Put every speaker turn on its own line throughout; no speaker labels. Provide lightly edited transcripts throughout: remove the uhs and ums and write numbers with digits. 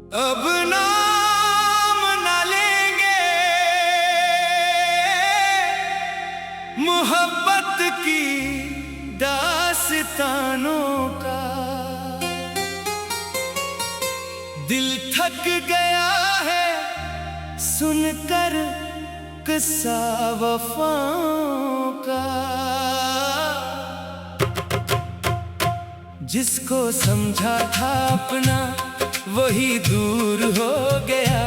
अब नाम न लेंगे मोहब्बत की दास्तानों का। दिल थक गया है सुनकर किस्सा वफाओं का। जिसको समझा था अपना वही दूर हो गया।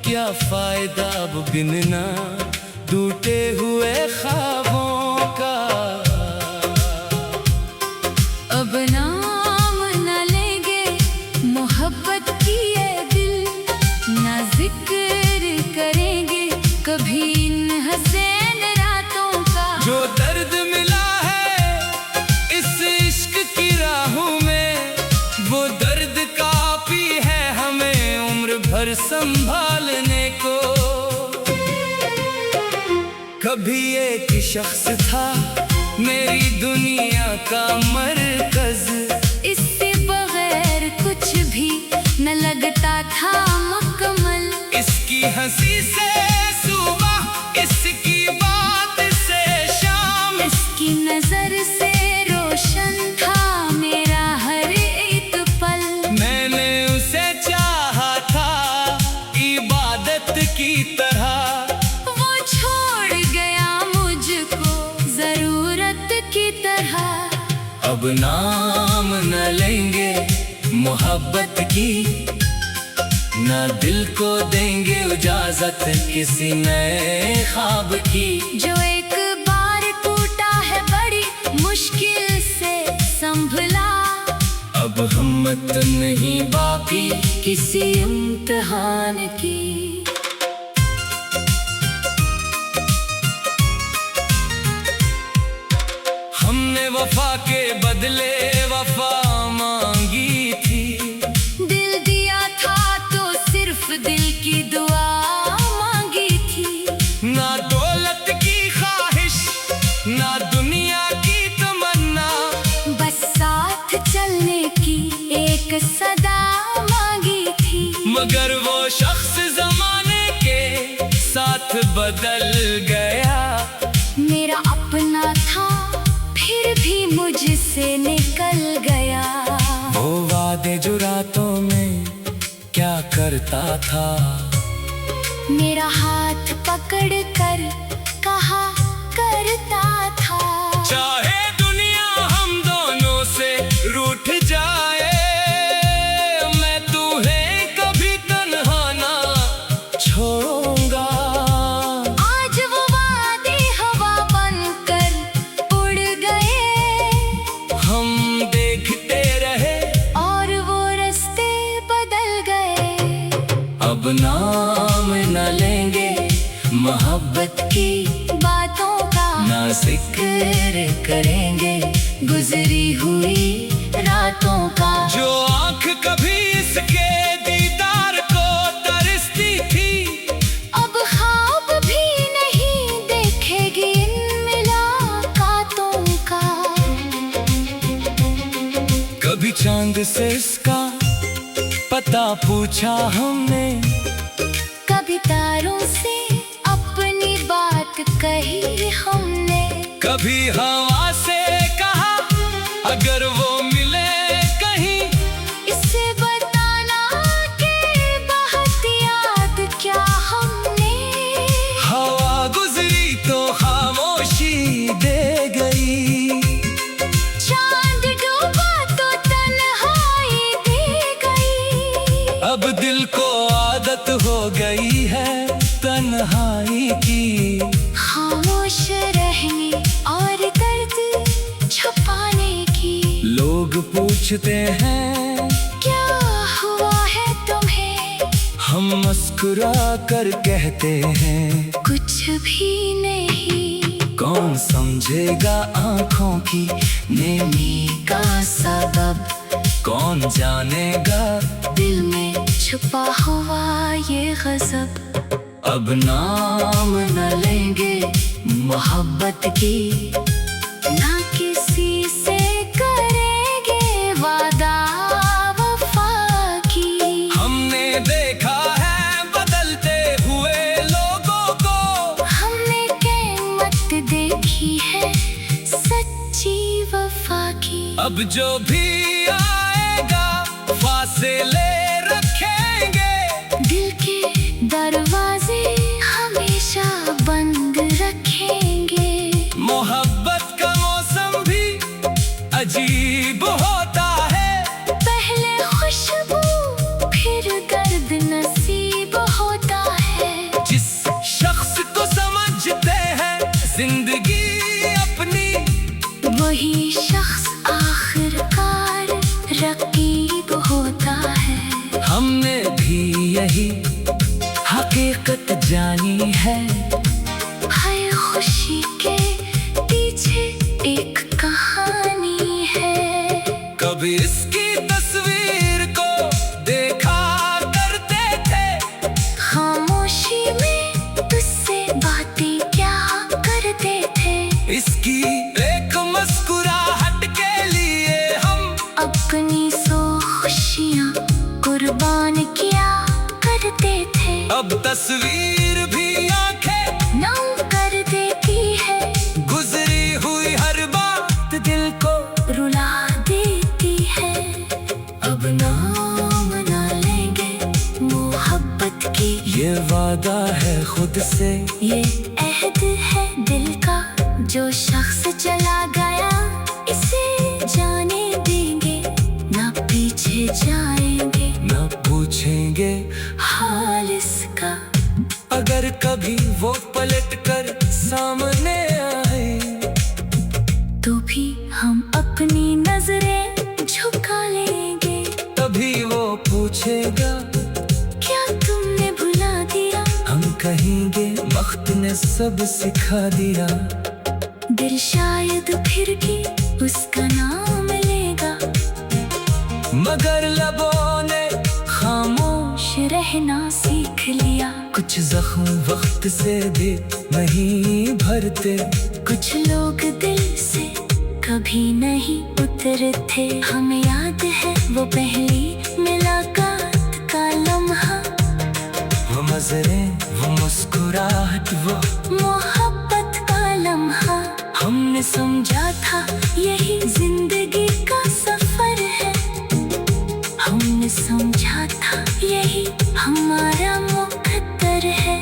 क्या फायदा अब गिनना टूटे हुए ख्वाबों का।
अब नाम न लेंगे मोहब्बत की ये दिल, ना जिक्र करेंगे कभी इन हसीन रातों का।
जो दर्द मिला है इस इश्क की राहों में, वो दर्द काफी है हमें उम्र भर संभालने को। कभी एक शख्स था मेरी दुनिया का मरकज,
इससे बगैर कुछ भी न लगता था मुकम्मल।
इसकी हंसी से सुबह, इसकी बात से शाम,
इसकी नजर से रोशन था मेरा हर एक पल।
मैंने उसे चाहा था इबादत की तरह,
वो छोड़ गया मुझको जरूरत की तरह।
अब नाम न लेंगे मोहब्बत की, ना दिल को देंगे इजाजत किसी नए ख्वाब की।
जो एक बार टूटा है बड़ी मुश्किल से संभला,
अब हिम्मत नहीं बाकी किसी इम्तिहान की। हमने वफा के बदले वफा मांगी थी।
दिल दिया था तो सिर्फ दिल की दुआ मांगी थी।
ना दौलत की ख्वाहिश, ना दुनिया की तमन्ना,
बस साथ चलने की एक सदा मांगी थी।
मगर वो शख्स जमाने के साथ बदल गया।
मेरा अपना था फिर भी मुझसे निकल गया।
वो वादे जो रातों में क्या करता था,
मेरा हाथ पकड़ कर कहा करता था।
चाहे दुनिया हम दोनों से रूठ जाए, मैं तुम्हें कभी तन्हा ना छोड़ूंगा।
आज वो वादे हवा बनकर उड़ गए,
हम देखते रहे
और वो रास्ते बदल गए।
अब नाम न लेंगे मोहब्बत की
बातों का,
ना जिक्र करेंगे
गुजरी हुई रातों का।
जो आँख कभी इसके दीदार को तरसती थी,
अब ख्वाब भी नहीं देखेगी इन मुलाकातों का।
कभी चांद से इसका पता पूछा हमने,
कभी तारों से अपनी बात कही हमने।
कभी हवा से कहा अगर वो मिले कहीं,
इससे बताना कि बहुत याद क्या हमने।
हवा गुजरी तो खामोशी दे गई,
चांद डूबा तो तन्हाई दे गई।
अब दिल को आदत हो गई है तन्हाई की।
खामोश रहने और दर्द छुपाने की।
लोग पूछते हैं
क्या हुआ है तुम्हें,
हम मुस्कुरा कर कहते हैं
कुछ भी नहीं।
कौन समझेगा आँखों की नेमी का सबब, कौन जानेगा
दिल में छुपा हुआ ये गजब।
अब नाम न लेंगे मोहब्बत की,
ना किसी से करेंगे वादा वफा की।
हमने अब जो भी आएगा फासले रखेंगे,
दिल के दरवाजे हमेशा बंद रखेंगे।
मोहब्बत का मौसम भी अजीब होता है,
पहले खुशबू फिर दर्द नसीब होता है।
जिस शख्स को समझते हैं जिंदगी अपनी,
वही शख्स आखिरकार रकीब होता है।
हमने भी यही हकीकत जानी है,
हर खुशी के पीछे एक कहानी है।
कभी इसकी तस्वीर को देखा करते थे,
खामोशी में तुझसे बातें क्या करते थे।
इसकी एक मुस्कुराहट के लिए हम
अपनी सौ खुशियाँ कुर्बान किया करते थे।
अब तस्वीर भी आंखें
नम कर देती है,
गुजरी हुई हर बात दिल को
रुला देती है। अब नाम ना लेंगे मोहब्बत की,
ये वादा है खुद से,
ये अहद है दिल का। जो शख्स चला गया इसे जाने देंगे, ना पीछे जाएंगे
न पूछेंगे
हाल इसका।
अगर कभी वो पलट कर सामने आए,
तो भी हम अपनी नजरें झुका लेंगे।
तभी वो पूछेगा
क्या तुमने भुला दिया,
हम कहेंगे वक्त ने सब सिखा दिया।
दिल शायद फिर भी उसका नाम लेगा,
मगर लबों ने खामोश
रहना सीख लिया।
कुछ जख्म वक्त से भी नहीं भरते,
कुछ लोग दिल से कभी नहीं उतरते। हमें याद है वो पहली मुलाकात का लम्हा,
वो नजरें वो मुस्कुराहट वो
मोहब्बत का लम्हा। हमने समझा था यही जिंदगी का सफर है, हमने समझा था यही हमारा मुकद्दर है।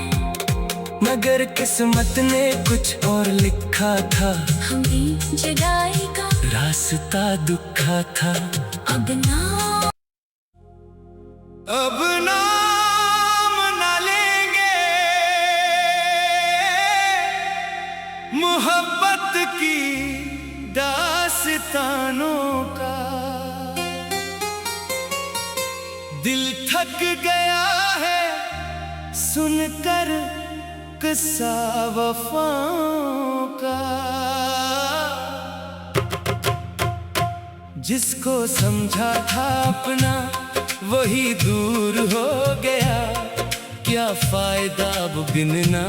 मगर किस्मत ने कुछ और लिखा था,
हमें जुदाई का
रास्ता दुखा था।
अब
नाम न लेंगे मोहब्बत की दास्तानों का, दिल थक गया है सुनकर किस्सा वफाओं का। जिसको समझा था अपना वही दूर हो गया, क्या फायदा अब गिनना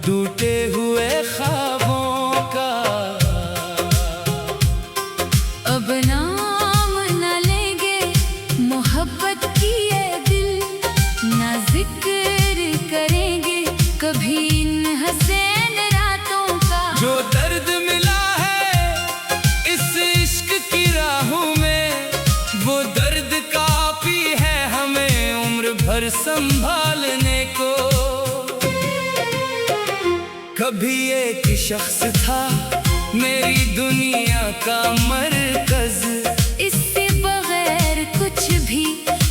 टूटे हुए ख्वाबों का।
अब नाम न लेंगे मोहब्बत की ये दिल, ना जिक्र करेंगे कभी इन हसीन रातों का।
जो दर्द मिला है इस इश्क की राहों में, वो दर्द काफी है हमें उम्र भर संभालने को। कभी एक शख्स था मेरी दुनिया का मरकज,
इससे बगैर कुछ भी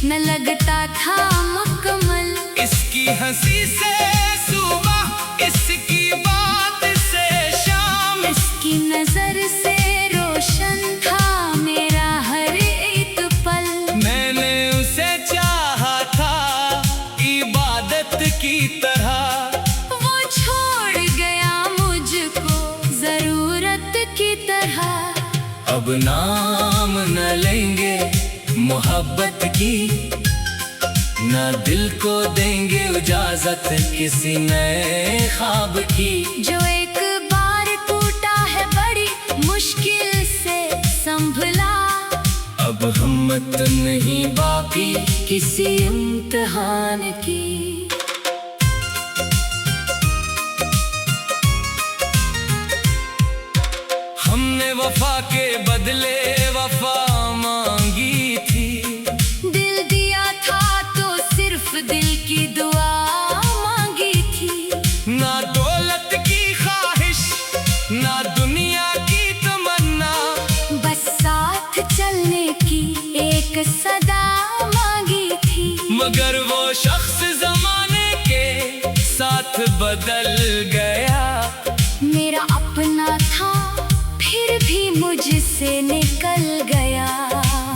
न लगता था मुकम्मल।
इसकी हंसी से सुबह, इसकी बात से शाम,
इसकी नजर से रोशन था मेरा हर एक पल।
मैंने उसे चाहा था इबादत की तरह,
वो छोड़ गया मुझको जरूरत की तरह।
अब नाम न लेंगे मोहब्बत की, ना दिल को देंगे इजाजत किसी नए ख्वाब की।
जो एक बार टूटा है बड़ी मुश्किल से संभला,
अब हिम्मत नहीं बाकी
किसी इम्तिहान की।
हमने वफा के बदले वफा मगर वो शख्स जमाने के साथ बदल गया।
मेरा अपना था फिर भी मुझसे निकल गया।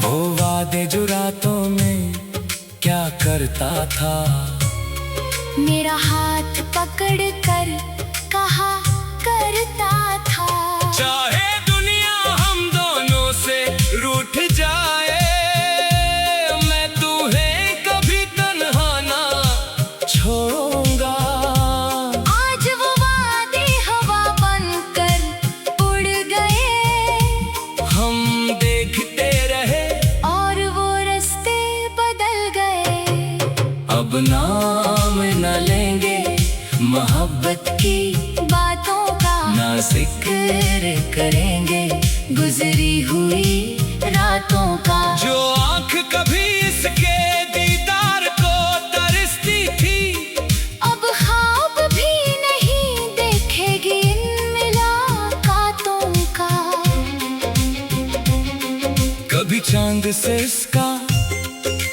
वो वादे जो रातों में क्या करता था,
मेरा हाथ पकड़ कर कहा करता था।
चाहे दुनिया हम दोनों से रूठ जाए, मैं तुम्हें कभी तन्हा ना छोड़ूंगा।
आज वो वादे हवा बनकर उड़ गए,
हम देखते रहे
और वो रास्ते बदल गए।
अब नाम न लेंगे मोहब्बत की
बातों का,
ना जिक्र करेंगे
गुजरी हुई रातों का।
जो आँख कभी इसके दीदार को तरसती थी,
अब ख्वाब भी नहीं देखेगी इन मुलाकातों का।
कभी चांद से इसका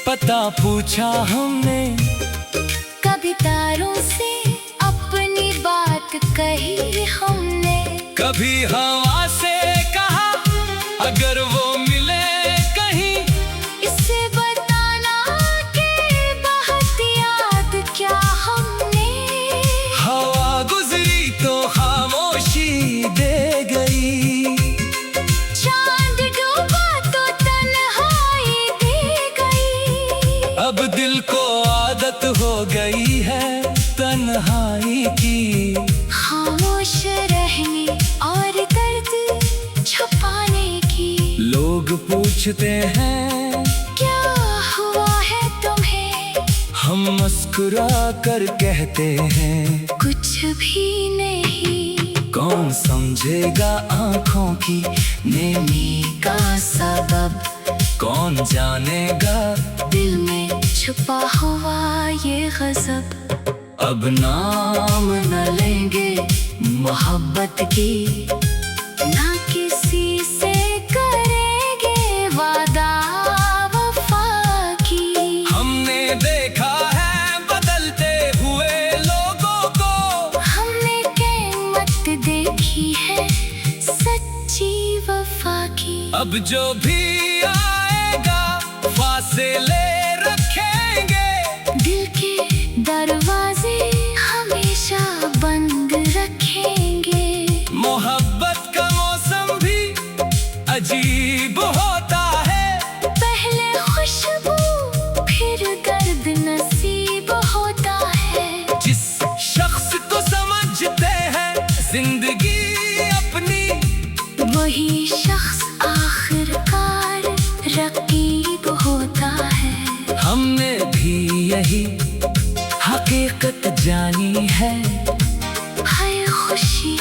पता पूछा हमने,
कभी तारों से अपनी बात कही हमने।
कभी हवा से कहा अगर वो मिले कहीं,
इससे बताना कि बहुत याद क्या हमने।
हवा गुजरी तो खामोशी दे गई,
चांद डूबा तो तन्हाई दे गई।
अब दिल को आदत हो गई है तन्हाई की।
खामोश रहने और दर्द छुपाने की।
लोग पूछते हैं
क्या हुआ है तुम्हें,
हम मुस्कुरा कर कहते हैं
कुछ भी नहीं।
कौन समझेगा आँखों की नेमी का सबब, कौन जानेगा
दिल में छुपा हुआ ये गज़ब।
अब नाम न लेंगे मोहब्बत की,
ना किसी से करेंगे वादा वफा की।
हमने देखा है बदलते हुए लोगों को,
हमने कीमत देखी है सच्ची वफा की।
अब जो भी आएगा फासले रखेंगे,
दिल के दरवाजे हमेशा बंद रखेंगे।
मोहब्बत का मौसम भी अजीब होता है,
पहले खुशबू फिर गर्द नसीब होता है।
जिस शख्स को समझते हैं जिंदगी अपनी,
वही शख्स आखिरकार रकीब होता है।
हमने भी यही हकीकत जानी है।
हाय खुशी